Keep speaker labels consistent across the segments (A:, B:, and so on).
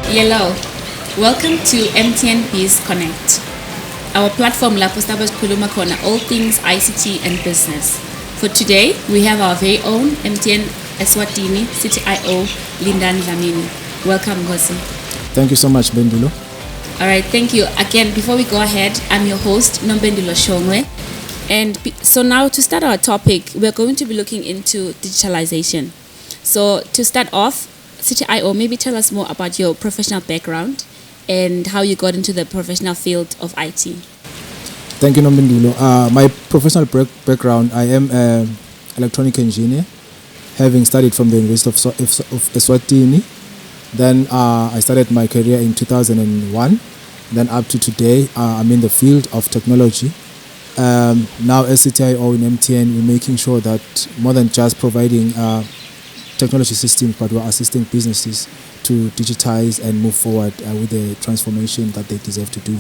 A: Hello, welcome to MTN Biz Connect. Our platform lapho sihlaba sikhuluma khona all things ICT and business. For today, we have our very own MTN Eswatini CTIO Lindan Dlamini. Welcome, Ngozi.
B: Thank you so much, Bendulo.
A: All right, thank you. Again, before we go ahead, I'm your host, Nombendulo Shongwe. And so now to start our topic, we're going to be looking into digitalization. So to start off, CTIO, maybe tell us more about your professional background and how you got into the professional field of IT.
B: Thank you, Nombendulo. My professional background, I am an electronic engineer, having studied from the University of Eswatini. Then I started my career in 2001. Then up to today, I'm in the field of technology. Now as CTIO in MTN, we're making sure that more than just providing technology systems, but we're assisting businesses to digitize and move forward with the transformation that they deserve to do.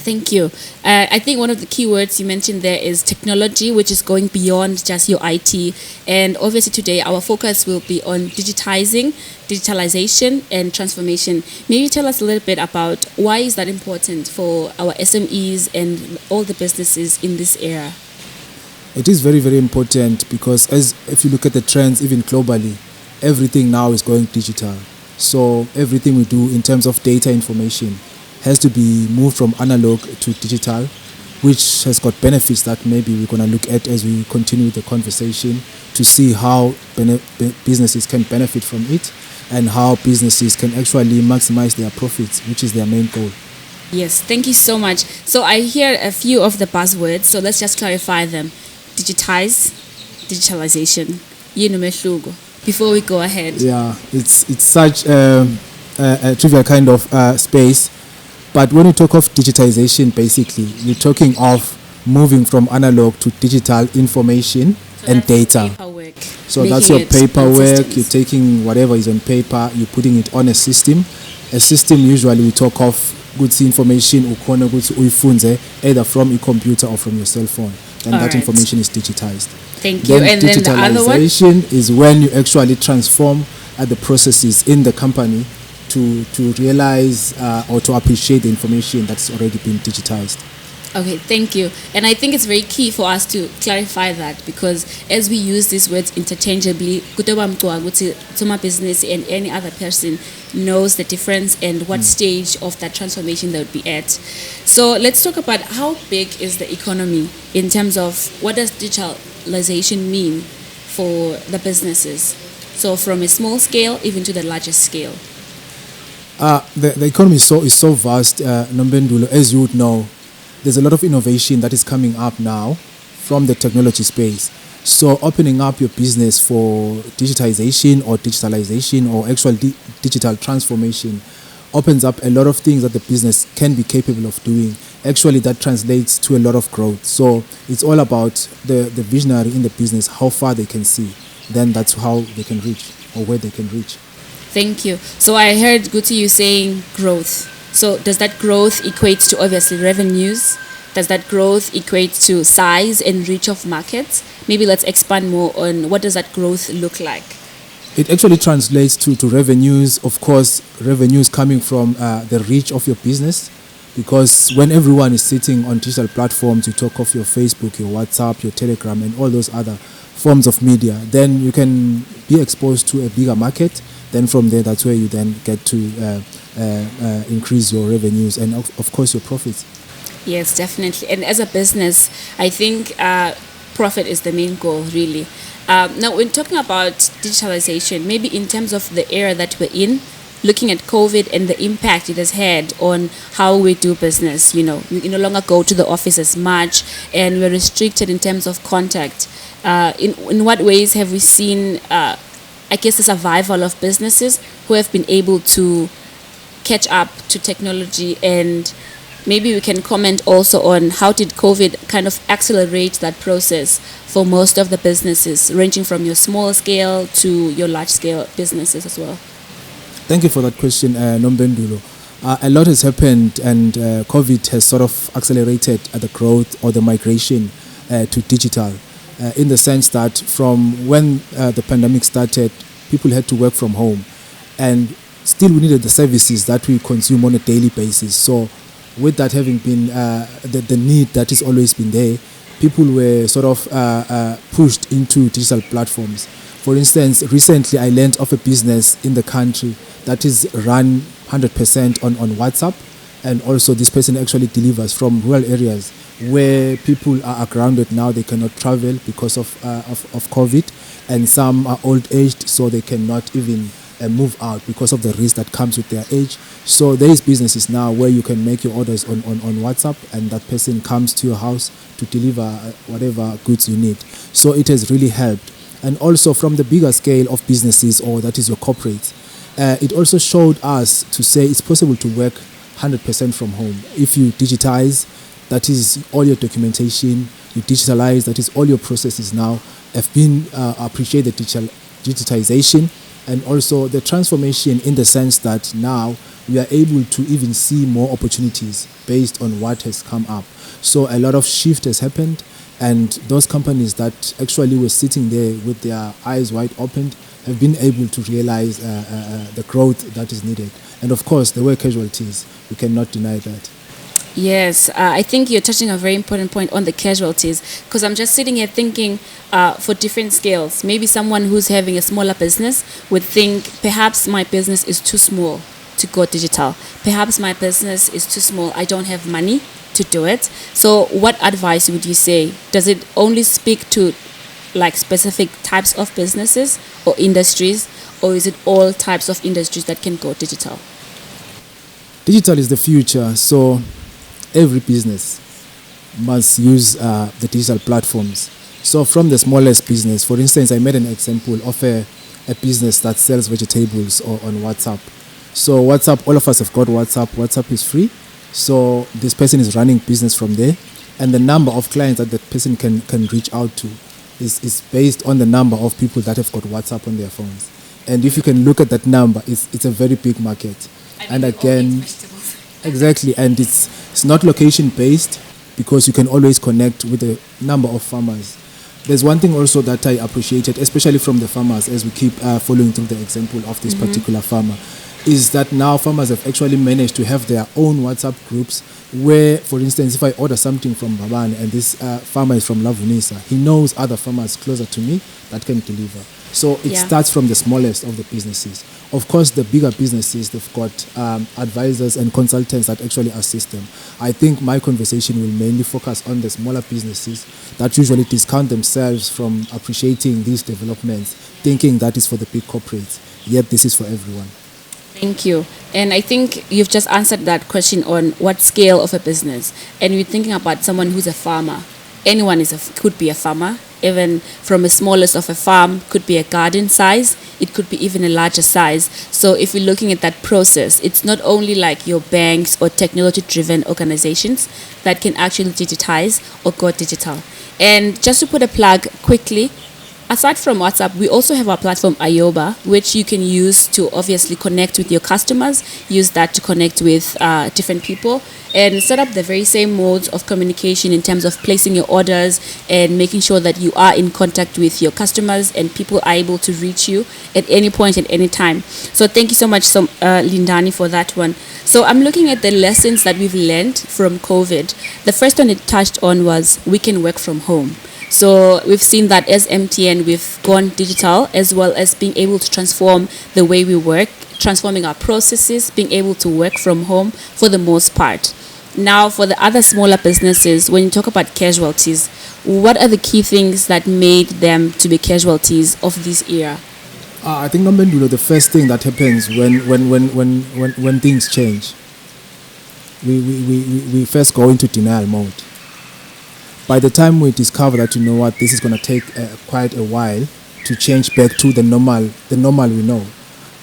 A: Thank you. I think one of the key words you mentioned there is technology, which is going beyond just your IT. And obviously today our focus will be on digitalization and transformation. Maybe tell us a little bit about why is that important for our SMEs and all the businesses in this era?
B: It is very, very important because if you look at the trends, even globally, everything now is going digital. So everything we do in terms of data information has to be moved from analog to digital, which has got benefits that maybe we're going to look at as we continue the conversation to see how businesses can benefit from it and how businesses can actually maximize their profits, which is their main goal.
A: Yes, thank you so much. So I hear a few of the buzzwords, so let's just clarify them. Digitize, digitalization. Before we go ahead.
B: Yeah, it's such a trivial kind of space. But when you talk of digitization, basically, you're talking of moving from analog to digital information and data.
A: Paperwork.
B: So that's your paperwork. You're taking whatever is on paper, you're putting it on a system. A system, usually we talk of good information either from a computer or from your cell phone. And
A: All
B: that
A: right.
B: information is digitized.
A: Thank you. And then the other one?
B: Digitalization is when you actually transform the processes in the company to realize or to appreciate the information that's already been digitized.
A: Okay, thank you. And I think it's very key for us to clarify that because as we use these words interchangeably, Tuma business and any other person knows the difference and what stage of that transformation they would be at. So let's talk about how big is the economy in terms of what does digitalization mean for the businesses? So from a small scale even to the largest scale.
B: The economy is so vast, Nombendulo, as you would know. There's a lot of innovation that is coming up now from the technology space. So opening up your business for digitization or digitalization or actual digital transformation opens up a lot of things that the business can be capable of doing. Actually, that translates to a lot of growth. So it's all about the visionary in the business, how far they can see. Then that's how they can reach or where they can reach.
A: Thank you. So I heard Guti you saying growth. So does that growth equate to obviously revenues? Does that growth equate to size and reach of markets? Maybe let's expand more on what does that growth look like?
B: It actually translates to revenues. Of course, revenues coming from the reach of your business. Because when everyone is sitting on digital platforms, you talk of your Facebook, your WhatsApp, your Telegram, and all those other forms of media, then you can be exposed to a bigger market. Then from there, that's where you then get to increase your revenues and of course your profits.
A: Yes, definitely. And as a business, I think profit is the main goal, really. Now, when talking about digitalization, maybe in terms of the era that we're in, looking at COVID and the impact it has had on how we do business, we no longer go to the office as much and we're restricted in terms of contact. In what ways have we seen, I guess, the survival of businesses who have been able to catch up to technology? And maybe we can comment also on how did COVID kind of accelerate that process for most of the businesses, ranging from your small scale to your large scale businesses as well.
B: Thank you for that question, Nombendulo. A lot has happened and COVID has sort of accelerated the growth or the migration to digital in the sense that from when the pandemic started, people had to work from home. And still we needed the services that we consume on a daily basis. So with that having been the need that has always been there, people were sort of pushed into digital platforms. For instance, recently I learned of a business in the country that is run 100% on WhatsApp, and also this person actually delivers from rural areas where people are grounded now. They cannot travel because of COVID, and some are old aged, so they cannot even move out because of the risk that comes with their age. So there is businesses now where you can make your orders on WhatsApp, and that person comes to your house to deliver whatever goods you need. So it has really helped. And also from the bigger scale of businesses, or that is your corporate, it also showed us to say it's possible to work 100% from home. If you digitize, that is all your documentation, you digitalize, that is all your processes now have been appreciate the digitization, and also the transformation in the sense that now we are able to even see more opportunities based on what has come up. So a lot of shift has happened, and those companies that actually were sitting there with their eyes wide open have been able to realize the growth that is needed. And of course, there were casualties. We cannot deny that.
A: Yes, I think you're touching a very important point on the casualties, because I'm just sitting here thinking for different scales. Maybe someone who's having a smaller business would think perhaps my business is too small to go digital. Perhaps my business is too small. I don't have money to do it. So what advice would you say? Does it only speak to like specific types of businesses or industries, or is it all types of industries that can go digital?
B: Digital is the future, so every business must use the digital platforms. So from the smallest business, for instance, I made an example of a business that sells vegetables on WhatsApp. So WhatsApp, all of us have got WhatsApp. WhatsApp is free. So this person is running business from there, and the number of clients that person can reach out to is based on the number of people that have got WhatsApp on their phones. And if you can look at that number, it's a very big market. And again, exactly, and it's not location based, because you can always connect with a number of farmers. There's one thing also that I appreciated, especially from the farmers, as we keep following through the example of this particular farmer, is that now farmers have actually managed to have their own WhatsApp groups where, for instance, if I order something from Babane and this farmer is from Lavunisa, he knows other farmers closer to me that can deliver. So it starts from the smallest of the businesses. Of course, the bigger businesses, they've got advisors and consultants that actually assist them. I think my conversation will mainly focus on the smaller businesses that usually discount themselves from appreciating these developments, thinking that is for the big corporates, yet this is for everyone.
A: Thank you. And I think you've just answered that question on what scale of a business. And you're thinking about someone who's a farmer. Anyone could be a farmer. Even from the smallest of a farm, could be a garden size. It could be even a larger size. So if you're looking at that process, it's not only like your banks or technology-driven organizations that can actually digitize or go digital. And just to put a plug quickly, aside from WhatsApp, we also have our platform Ayoba, which you can use to obviously connect with your customers, use that to connect with different people, and set up the very same modes of communication in terms of placing your orders and making sure that you are in contact with your customers and people are able to reach you at any point, at any time. So thank you so much, Lindani, for that one. So I'm looking at the lessons that we've learned from COVID. The first one it touched on was we can work from home. So we've seen that as MTN, we've gone digital, as well as being able to transform the way we work, transforming our processes, being able to work from home for the most part. Now, for the other smaller businesses, when you talk about casualties, what are the key things that made them to be casualties of this era?
B: I think, Nombendulo, the first thing that happens when things change, we first go into denial mode. By the time we discover that, you know what, this is going to take quite a while to change back to the normal we know.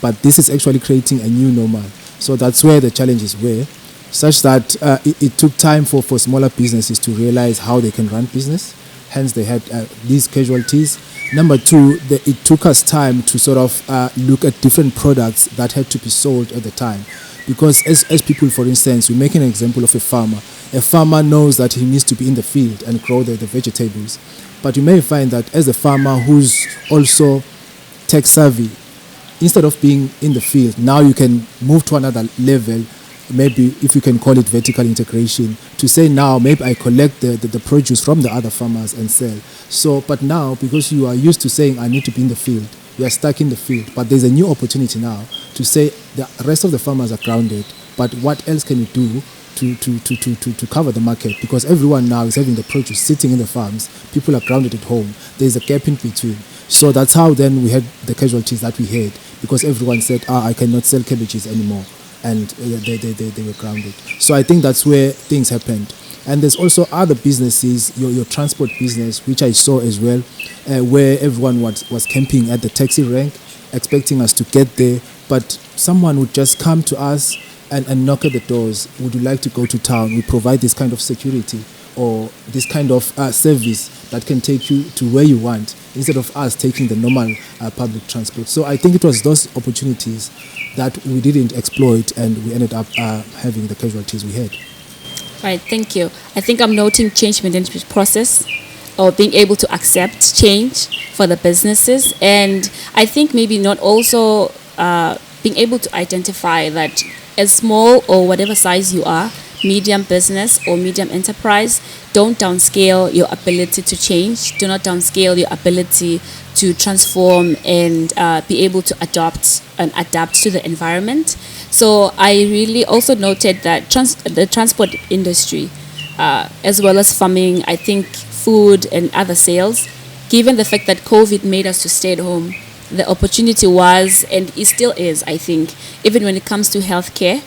B: But this is actually creating a new normal. So that's where the challenges were, such that it took time for smaller businesses to realize how they can run business. Hence, they had these casualties. Number two, it took us time to sort of look at different products that had to be sold at the time. Because as people, for instance, we make an example of a farmer. A farmer knows that he needs to be in the field and grow the vegetables. But you may find that as a farmer who's also tech savvy, instead of being in the field, now you can move to another level, maybe if you can call it vertical integration, to say now maybe I collect the produce from the other farmers and sell. So, but now because you are used to saying I need to be in the field, you are stuck in the field, but there's a new opportunity now to say the rest of the farmers are grounded, but what else can you do to cover the market? Because everyone now is having the produce sitting in the farms, people are grounded at home, there's a gap in between. So that's how then we had the casualties that we had, because everyone said, I cannot sell cabbages anymore, and they were grounded. So I think that's where things happened. And there's also other businesses, your transport business, which I saw as well, where everyone was camping at the taxi rank, expecting us to get there, but someone would just come to us and knock at the doors. Would you like to go to town? We provide this kind of security or this kind of service that can take you to where you want, instead of us taking the normal public transport. So I think it was those opportunities that we didn't exploit, and we ended up having the casualties we had.
A: Right, thank you. I think I'm noting change management process, or being able to accept change for the businesses. And I think maybe not also being able to identify that as small or whatever size you are, medium business or medium enterprise, don't downscale your ability to change. Do not downscale your ability to transform and be able to adapt to the environment. So I really also noted that the transport industry, as well as farming, I think food and other sales, given the fact that COVID made us to stay at home, the opportunity was, and it still is, I think, even when it comes to healthcare,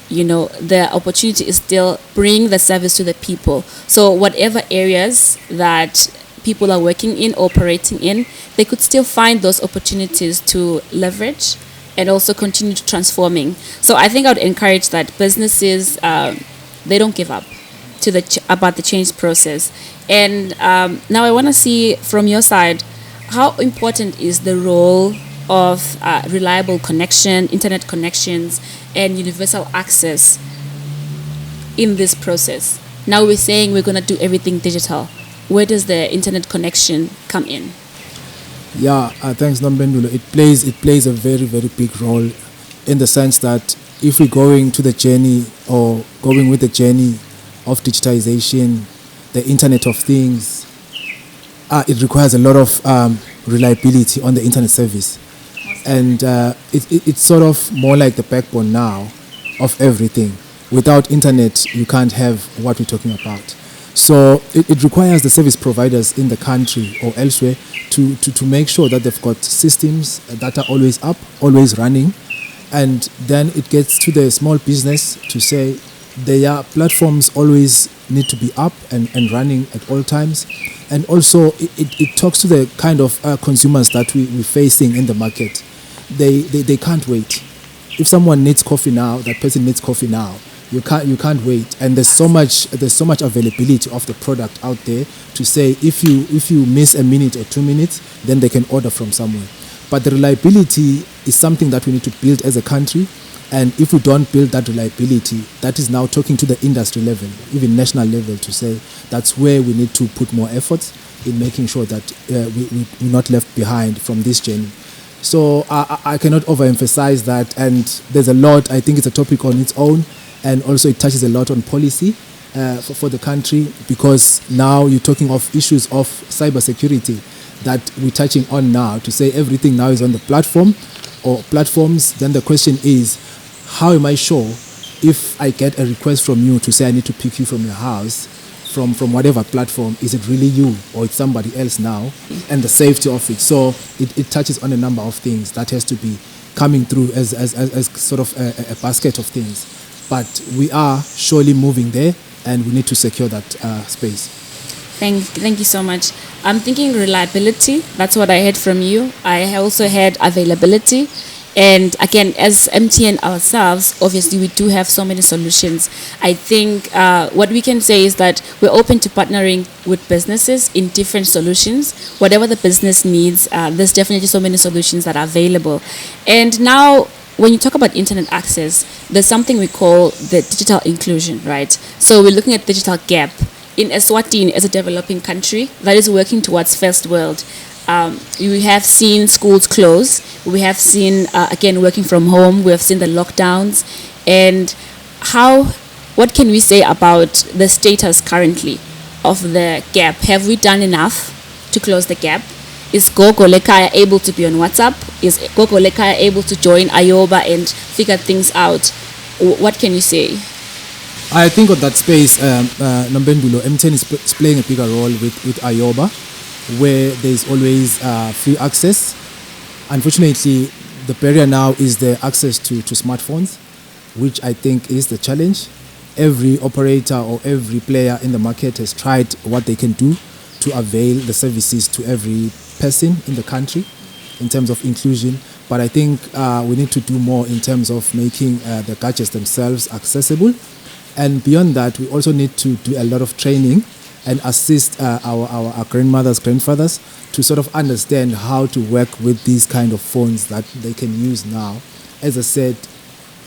A: the opportunity is still bring the service to the people. So whatever areas that people are working in, operating in, they could still find those opportunities to leverage and also continue to transforming. So I think I would encourage that businesses, they don't give up about the change process. And now I want to see from your side, how important is the role of reliable connection, internet connections, and universal access in this process? Now we're saying we're going to do everything digital. Where does the internet connection come in?
B: Yeah, thanks, Nombendulo. It plays a very, very big role, in the sense that if we're going to the journey, or going with the journey of digitization, the Internet of Things, it requires a lot of reliability on the internet service. And it's sort of more like the backbone now of everything. Without internet, you can't have what we're talking about. So it requires the service providers in the country or elsewhere to make sure that they've got systems that are always up, always running. And then it gets to the small business to say their platforms always need to be up and running at all times. And also it talks to the kind of consumers that we're facing in the market. They can't wait. If someone needs coffee now, that person needs coffee now. You can't wait. And there's so much availability of the product out there to say if you miss a minute or 2 minutes, then they can order from somewhere. But the reliability is something that we need to build as a country. And if we don't build that reliability, that is now talking to the industry level, even national level, to say that's where we need to put more efforts in making sure that we're not left behind from this journey. So I cannot overemphasize that, and there's a lot. I think it's a topic on its own, and also it touches a lot on policy for the country, because now you're talking of issues of cybersecurity that we're touching on now, to say everything now is on the platform or platforms. Then the question is, how am I sure if I get a request from you to say I need to pick you from your house, from whatever platform, is it really you or it's somebody else now, and the safety of it? So it touches on a number of things that has to be coming through as sort of a basket of things. But we are surely moving there, and we need to secure that space.
A: Thank you so much. I'm thinking reliability. That's what I heard from you. I also heard availability. And again, as MTN ourselves, obviously we do have so many solutions. I think what we can say is that we're open to partnering with businesses in different solutions. Whatever the business needs, there's definitely so many solutions that are available. And now, when you talk about internet access, there's something we call the digital inclusion, right? So we're looking at digital gap. In Eswatini, as a developing country that is working towards first world, We have seen schools close. We have seen, again, working from home. We have seen the lockdowns. And what can we say about the status currently of the gap? Have we done enough to close the gap? Is Gogo Lekaya able to be on WhatsApp? Is Gogo Lekaya able to join Ayoba and figure things out? What can you say?
B: I think on that space, Nombendulo, MTN is playing a bigger role with Ayoba, where there's always free access. Unfortunately, the barrier now is the access to smartphones, which I think is the challenge. Every operator or every player in the market has tried what they can do to avail the services to every person in the country in terms of inclusion. But I think we need to do more in terms of making the gadgets themselves accessible. And beyond that, we also need to do a lot of training and assist our grandmothers, grandfathers to sort of understand how to work with these kind of phones that they can use now. As I said,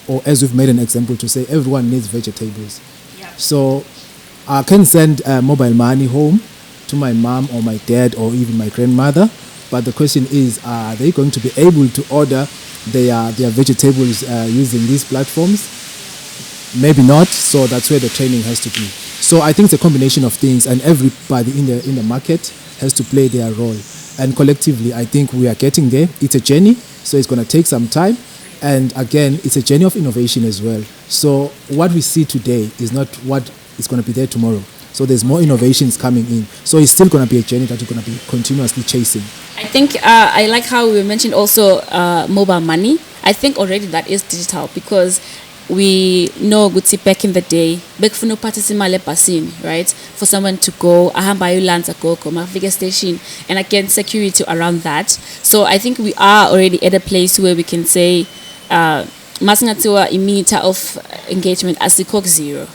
B: or as we've made an example to say, everyone needs vegetables. Yeah. So I can send mobile money home to my mom or my dad or even my grandmother. But the question is, are they going to be able to order their vegetables using these platforms? Maybe not. So that's where the training has to be. So I think it's a combination of things, and everybody in the market has to play their role. And collectively, I think we are getting there. It's a journey, so it's going to take some time. And again, it's a journey of innovation as well. So what we see today is not what is going to be there tomorrow. So there's more innovations coming in. So it's still going to be a journey that we're going to be continuously chasing.
A: I think I like how we mentioned also mobile money. I think already that is digital, because we know Gutsi back in the day, right? For someone to go, Mafika station, and again, security around that. So I think we are already at a place where we can say, Masngatiwa imita of engagement as the Coke Zero,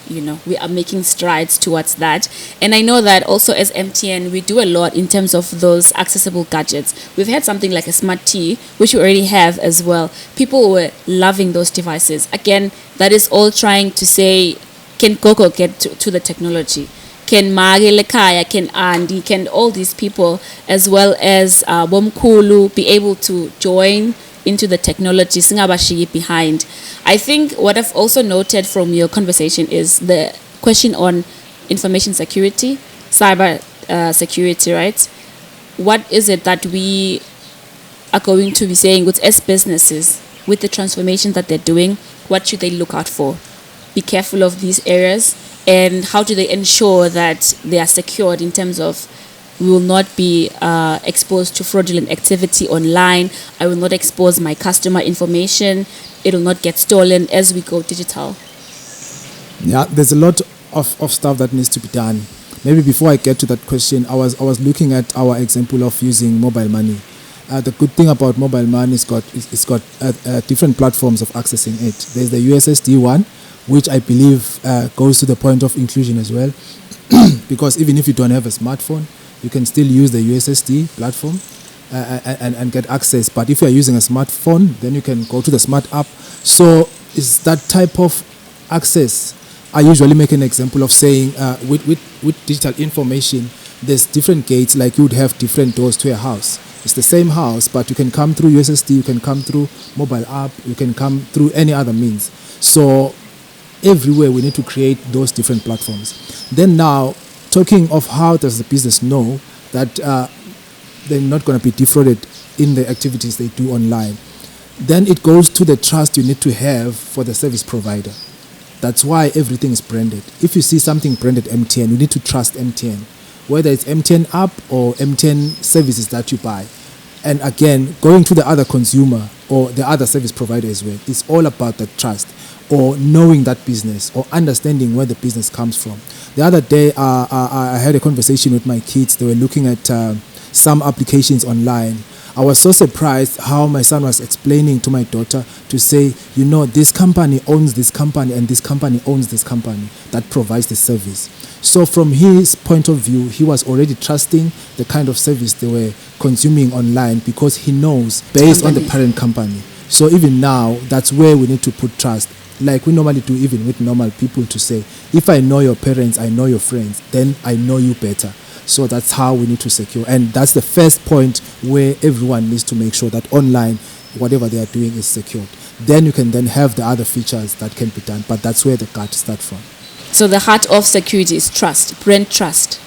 A: we are making strides towards that. And I know that also as MTN, we do a lot in terms of those accessible gadgets. We've had something like a Smart T, which we already have as well. People were loving those devices. Again, that is all trying to say, can Gogo get to the technology? Can Mage Lekaya, can Andy, can all these people, as well as Bomkulu, be able to join into the technology, singabashi behind. I think what I've also noted from your conversation is the question on information security, cyber security, right? What is it that we are going to be saying with as businesses, with the transformation that they're doing? What should they look out for? Be careful of these areas, and how do they ensure that they are secured in terms of we will not be exposed to fraudulent activity online. I will not expose my customer information. It will not get stolen as we go digital.
B: Yeah, there's a lot of stuff that needs to be done. Maybe before I get to that question, I was looking at our example of using mobile money. The good thing about mobile money is it's got different platforms of accessing it. There's the USSD one, which I believe goes to the point of inclusion as well, because even if you don't have a smartphone, you can still use the USSD platform and get access. But if you are using a smartphone, then you can go to the smart app. So it's that type of access. I usually make an example of saying with digital information, there's different gates, like you would have different doors to a house. It's the same house, but you can come through USSD, you can come through mobile app, you can come through any other means. So everywhere we need to create those different platforms. Then now, talking of how does the business know that they're not going to be defrauded in the activities they do online, then it goes to the trust you need to have for the service provider. That's why everything is branded. If you see something branded MTN, you need to trust MTN, whether it's MTN app or MTN services that you buy. And again, going to the other consumer or the other service provider as well, it's all about the trust, or knowing that business, or understanding where the business comes from. The other day, I had a conversation with my kids. They were looking at some applications online. I was so surprised how my son was explaining to my daughter to say, this company owns this company and this company owns this company that provides the service. So from his point of view, he was already trusting the kind of service they were consuming online because he knows based on the parent company. So even now, that's where we need to put trust. Like we normally do even with normal people, to say, if I know your parents, I know your friends, then I know you better. So that's how we need to secure. And that's the first point where everyone needs to make sure that online, whatever they are doing is secured. Then you can then have the other features that can be done. But that's where the guard starts from.
A: So the heart of security is trust, brand trust.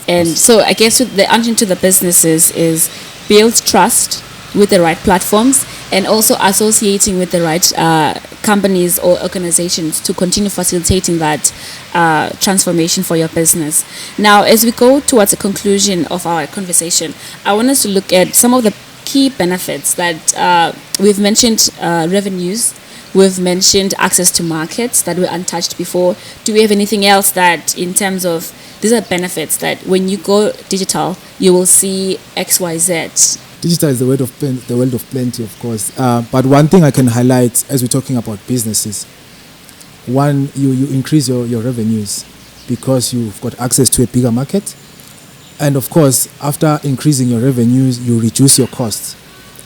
A: And so I guess the answer to the businesses is build trust with the right platforms and also associating with the right companies or organizations to continue facilitating that transformation for your business. Now, as we go towards a conclusion of our conversation, I want us to look at some of the key benefits that we've mentioned. Revenues, we've mentioned access to markets that were untouched before. Do we have anything else that, in terms of, these are benefits that when you go digital, you will see XYZ?
B: Digital is the world of plenty, of course. But one thing I can highlight as we're talking about businesses, one, you increase your revenues because you've got access to a bigger market. And of course, after increasing your revenues, you reduce your costs,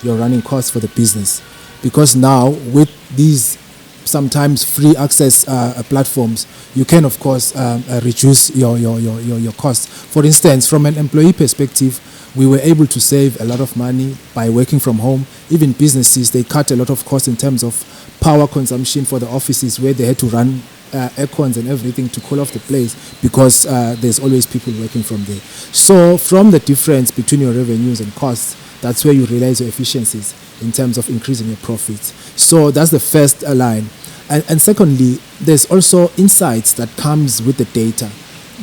B: your running costs for the business. Because now, with these sometimes free access platforms, you can, of course, reduce your costs. For instance, from an employee perspective, we were able to save a lot of money by working from home. Even businesses, they cut a lot of costs in terms of power consumption for the offices where they had to run aircons and everything to cool off the place because there's always people working from there. So from the difference between your revenues and costs, that's where you realize your efficiencies in terms of increasing your profits. So that's the first line. And secondly, there's also insights that comes with the data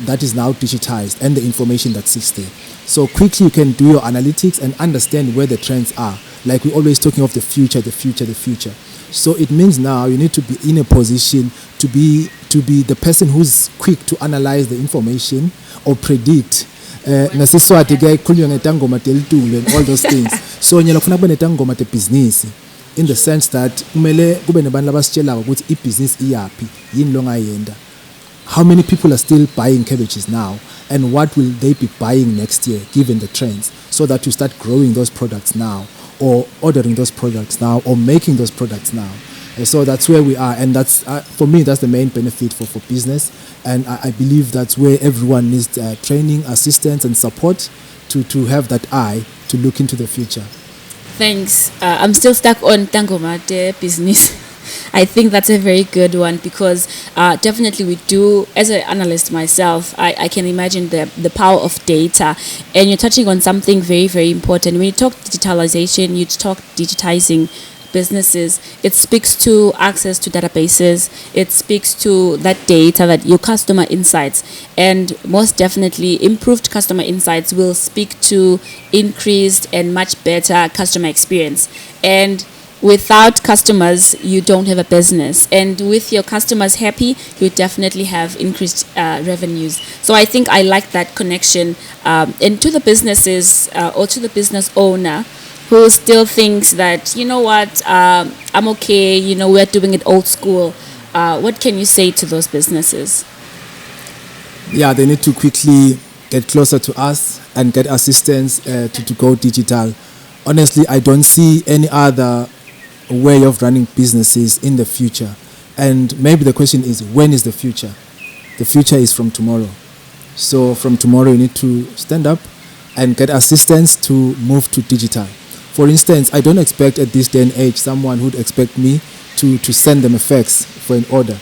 B: that is now digitized and the information that sits there. So quickly you can do your analytics and understand where the trends are. Like we're always talking of the future. So it means now you need to be in a position to be the person who's quick to analyze the information or predict. Nasiswati ke khulunywa ngetangoma telitulo and all those things. So nyela kufuna kube netangoma te business in the sense that kumele kube nabantu labasitshela ukuthi i-business iyaphi yini longayenda. How many people are still buying cabbages now and what will they be buying next year given the trends, so that you start growing those products now or ordering those products now or making those products now. So that's where we are, and that's for me that's the main benefit for business, and I believe that's where everyone needs training, assistance and support to have that eye to look into the future.
A: Thanks. I'm still stuck on Tangomate business. I think that's a very good one because definitely we do, as an analyst myself, I can imagine the power of data, and you're touching on something very, very important. When you talk digitalization, you talk digitizing businesses, it speaks to access to databases, it speaks to that data, that your customer insights, and most definitely improved customer insights will speak to increased and much better customer experience. And without customers, you don't have a business. And with your customers happy, you definitely have increased revenues. So I think I like that connection. And to the businesses or to the business owner who still thinks that, you know what, I'm okay, we're doing it old school. What can you say to those businesses?
B: Yeah, they need to quickly get closer to us and get assistance to go digital. Honestly, I don't see any other way of running businesses in the future. And maybe the question is, when is the future? The future is from tomorrow. So from tomorrow, you need to stand up and get assistance to move to digital. For instance, I don't expect at this day and age someone would expect me to send them a fax for an order.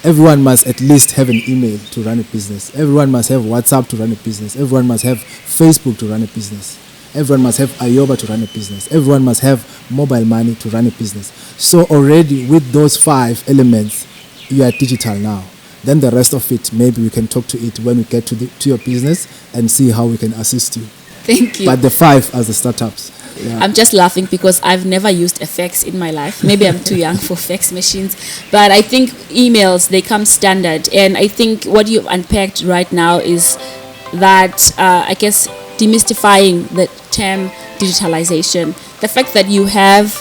B: Everyone must at least have an email to run a business. Everyone must have WhatsApp to run a business. Everyone must have Facebook to run a business. Everyone must have Ayoba to run a business. Everyone must have mobile money to run a business. So already with those 5 elements, you are digital now. Then the rest of it, maybe we can talk to it when we get to your business and see how we can assist you.
A: Thank you.
B: But the 5 as the startups. Yeah.
A: I'm just laughing because I've never used a fax in my life. Maybe I'm too young for fax machines. But I think emails, they come standard. And I think what you've unpacked right now is that, I guess, demystifying the term digitalization. The fact that you have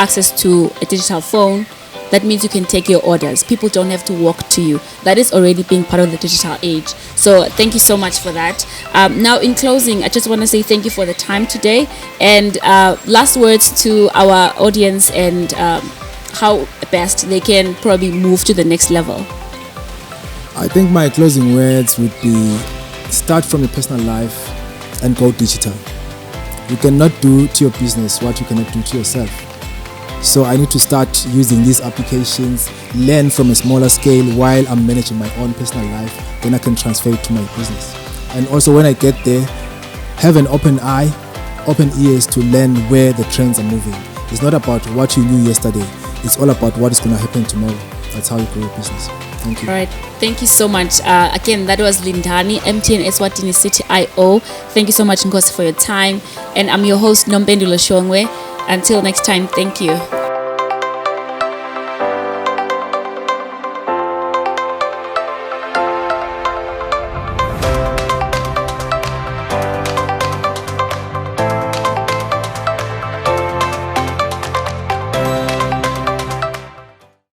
A: access to a digital phone, that means you can take your orders. People don't have to walk to you. That is already being part of the digital age. So thank you so much for that. Now, in closing, I just want to say thank you for the time today. And last words to our audience and how best they can probably move to the next level.
B: I think my closing words would be start from your personal life and go digital. You cannot do to your business what you cannot do to yourself. So I need to start using these applications, learn from a smaller scale while I'm managing my own personal life, then I can transfer it to my business. And also when I get there, have an open eye, open ears to learn where the trends are moving. It's not about what you knew yesterday, it's all about what is going to happen tomorrow. That's how you grow your business. Thank you.
A: All right. Thank you so much. Again, that was Lindani, MTN Eswatini City IO. Thank you so much, Nkosi, for your time. And I'm your host, Nombendulo Shongwe. Until next time, thank you.